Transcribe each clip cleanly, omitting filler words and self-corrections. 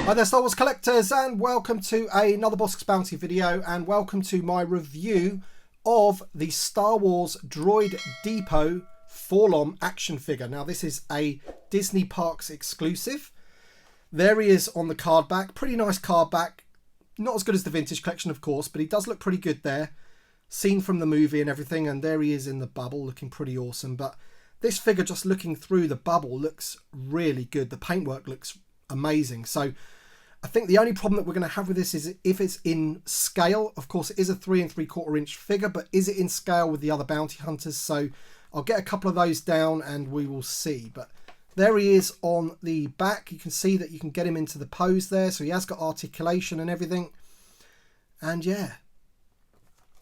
Hi there Star Wars collectors, and welcome to another Bossk's Bounty video, and welcome to my review of the Star Wars Droid Depot 4-LOM action figure. Now this is a Disney Parks exclusive. There he is on the card back, pretty nice card back. Not as good as the vintage collection of course, but he does look pretty good there. Seen from the movie and everything, and there he is in the bubble looking pretty awesome. But this figure, just looking through the bubble, looks really good. The paintwork looks amazing. So I think the only problem that we're going to have with this is if it's in scale. Of course, it is a 3 3/4 inch figure, but is it in scale with the other bounty hunters? So I'll get a couple of those down and we will see. But there he is on the back. You can see that you can get him into the pose there. So he has got articulation and everything. And yeah,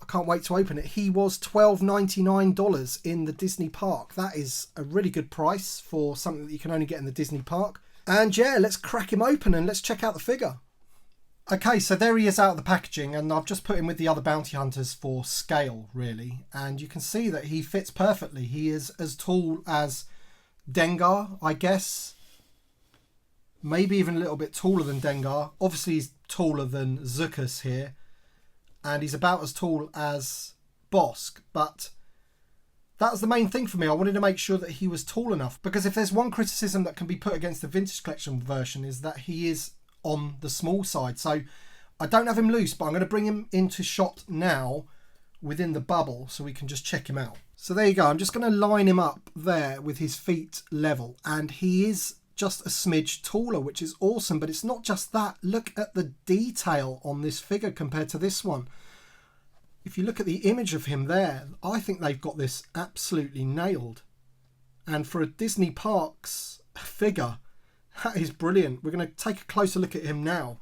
I can't wait to open it. He was $12.99 in the Disney Park. That is a really good price for something that you can only get in the Disney Park. And yeah, let's crack him open and let's check out the figure. Okay, so there he is out of the packaging, and I've just put him with the other bounty hunters for scale, really. And you can see that he fits perfectly. He is as tall as Dengar, I guess. Maybe even a little bit taller than Dengar. Obviously, he's taller than Zuckuss here. And he's about as tall as Bossk, but that was the main thing for me. I wanted to make sure that he was tall enough, because if there's one criticism that can be put against the vintage collection version is that he is on the small side. So I don't have him loose, but I'm going to bring him into shot now within the bubble so we can just check him out. So there you go. I'm just going to line him up there with his feet level, and he is just a smidge taller, which is awesome. But it's not just that. Look at the detail on this figure compared to this one. If you look at the image of him there, I think they've got this absolutely nailed. And for a Disney Parks figure, that is brilliant. We're going to take a closer look at him now,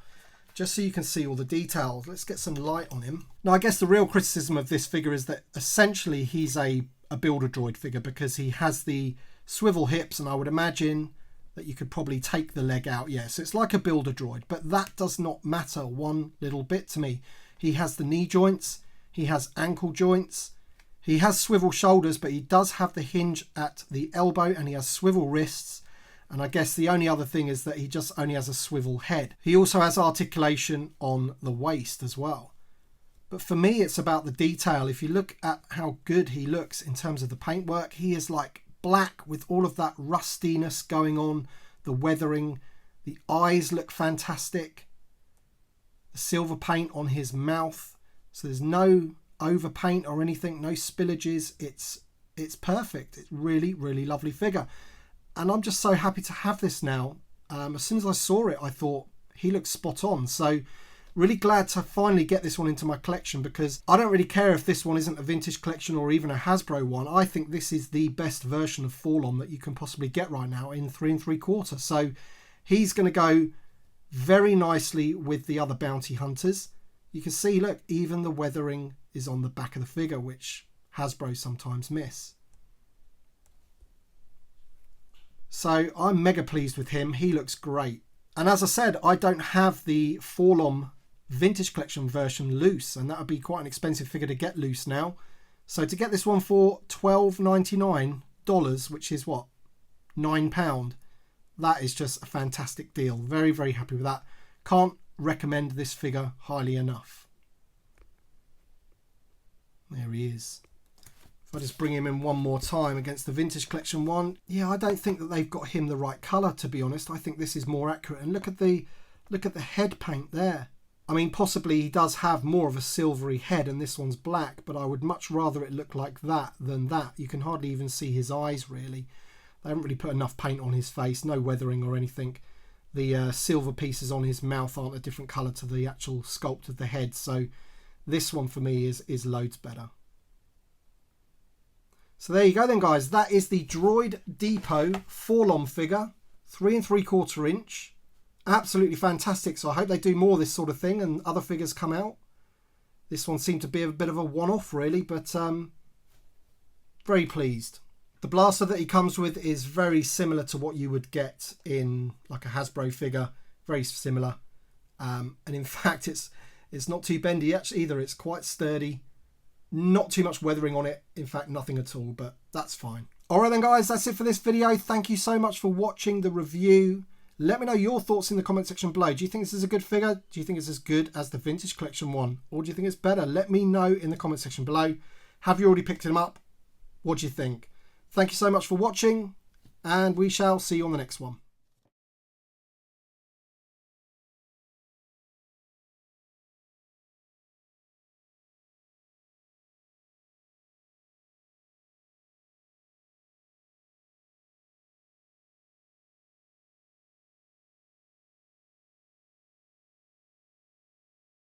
just so you can see all the details. Let's get some light on him. Now, I guess the real criticism of this figure is that essentially he's a builder droid figure, because he has the swivel hips, and I would imagine that you could probably take the leg out. Yes, it's like a builder droid, but that does not matter one little bit to me. He has the knee joints. He has ankle joints. He has swivel shoulders, but he does have the hinge at the elbow, and he has swivel wrists. And I guess the only other thing is that he just only has a swivel head. He also has articulation on the waist as well. But for me, it's about the detail. If you look at how good he looks in terms of the paintwork, he is like black with all of that rustiness going on, the weathering. The eyes look fantastic. The silver paint on his mouth. So there's no overpaint or anything, no spillages. It's perfect. It's really, really lovely figure. And I'm just so happy to have this now. As soon as I saw it, I thought he looks spot on. So really glad to finally get this one into my collection, because I don't really care if this one isn't a vintage collection or even a Hasbro one. I think this is the best version of 4-LOM that you can possibly get right now in 3 3/4. So he's going to go very nicely with the other bounty hunters. You can see, look, even the weathering is on the back of the figure, which Hasbro sometimes miss. So I'm mega pleased with him. He looks great. And as I said, I don't have the 4-LOM vintage collection version loose, and that would be quite an expensive figure to get loose now. So to get this one for $12.99, which is what, £9, that is just a fantastic deal. Very, very happy with that. Can't recommend this figure highly enough. There he is. If I just bring him in one more time against the vintage collection one, yeah, I don't think that they've got him the right colour, to be honest. I think this is more accurate. And look at the head paint there. I mean, possibly he does have more of a silvery head and this one's black, but I would much rather it look like that than that. You can hardly even see his eyes, really. They haven't really put enough paint on his face, no weathering or anything. The silver pieces on his mouth aren't a different colour to the actual sculpt of the head. So this one for me is loads better. So there you go then, guys. That is the Droid Depot 4-LOM figure. 3 3/4 inch. Absolutely fantastic. So I hope they do more of this sort of thing and other figures come out. This one seemed to be a bit of a one-off really, but very pleased. The blaster that he comes with is very similar to what you would get in like a Hasbro figure. Very similar. And in fact, it's not too bendy either. It's quite sturdy. Not too much weathering on it. In fact, nothing at all, but that's fine. Alright then guys, that's it for this video. Thank you so much for watching the review. Let me know your thoughts in the comment section below. Do you think this is a good figure? Do you think it's as good as the Vintage Collection one? Or do you think it's better? Let me know in the comment section below. Have you already picked him up? What do you think? Thank you so much for watching, and we shall see you on the next one.